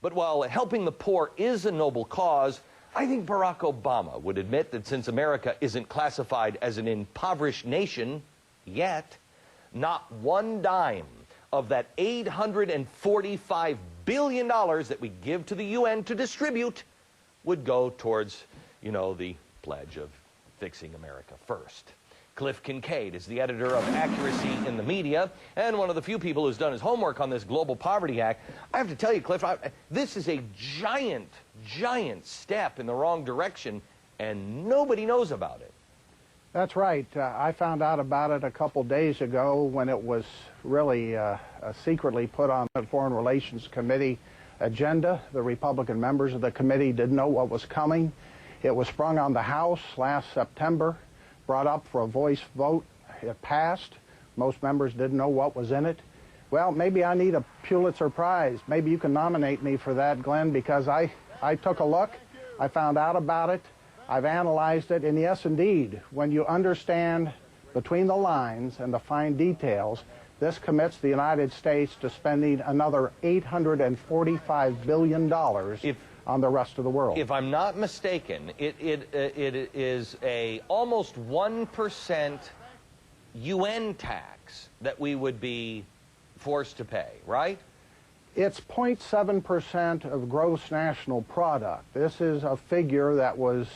But while helping the poor is a noble cause, I think Barack Obama would admit that since America isn't classified as an impoverished nation yet, not one dime of that $845 billion that we give to the UN to distribute would go towards, the pledge of fixing America first. Cliff Kincaid is the editor of Accuracy in the Media and one of the few people who's done his homework on this Global Poverty Act. I have to tell you, Cliff, this is a giant, giant step in the wrong direction, and nobody knows about it. That's right. I found out about it a couple days ago when it was really secretly put on the Foreign Relations Committee agenda. The Republican members of the committee didn't know what was coming. It was sprung on the House last September, brought up for a voice vote. It passed. Most members didn't know what was in it. Well, maybe I need a Pulitzer Prize. Maybe you can nominate me for that, Glenn, because I took a look. I found out about it. I've analyzed it, and yes, indeed, when you understand between the lines and the fine details, this commits the United States to spending another $845 billion on the rest of the world. If I'm not mistaken, it is a almost 1% UN tax that we would be forced to pay, right? It's 0.7% of gross national product. This is a figure that was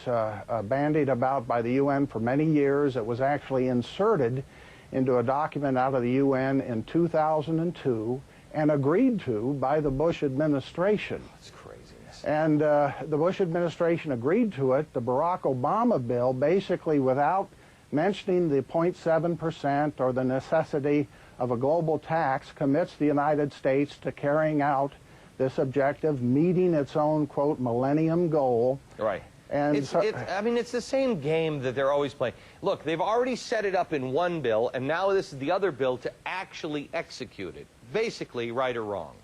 bandied about by the UN for many years. It was actually inserted into a document out of the UN in 2002 and agreed to by the Bush administration. That's craziness. And the Bush administration agreed to it. The Barack Obama bill, basically without mentioning the 0.7% or the necessity of a global tax, commits the United States to carrying out this objective, meeting its own, quote, millennium goal. Right. And it's the same game that they're always playing. Look, they've already set it up in one bill, and now this is the other bill to actually execute it. Basically, right or wrong.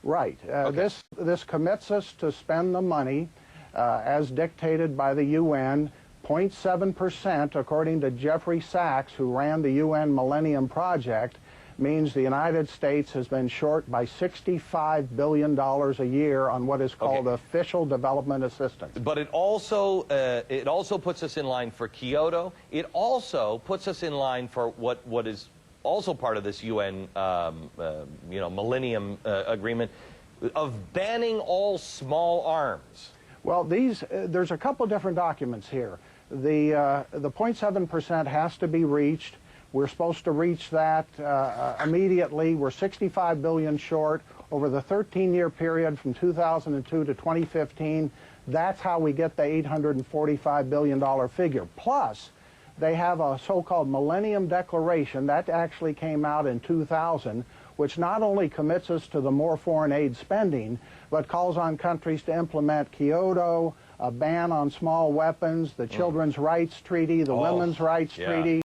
Right. Okay. This commits us to spend the money as dictated by the UN. 0.7%, according to Jeffrey Sachs, who ran the UN Millennium Project, means the United States has been short by $65 billion a year on what is called official development assistance. But it also puts us in line for Kyoto. It also puts us in line for what is also part of this UN Millennium Agreement of banning all small arms. Well, there's a couple different documents here. The 0.7% has to be reached. We're supposed to reach that immediately. We're 65 billion short over the 13-year period from 2002 to 2015. That's how we get the $845 billion figure. Plus, they have a so-called Millennium Declaration that actually came out in 2000, which not only commits us to the more foreign aid spending, but calls on countries to implement Kyoto, a ban on small weapons, the Children's Rights Treaty, the Women's Rights Treaty.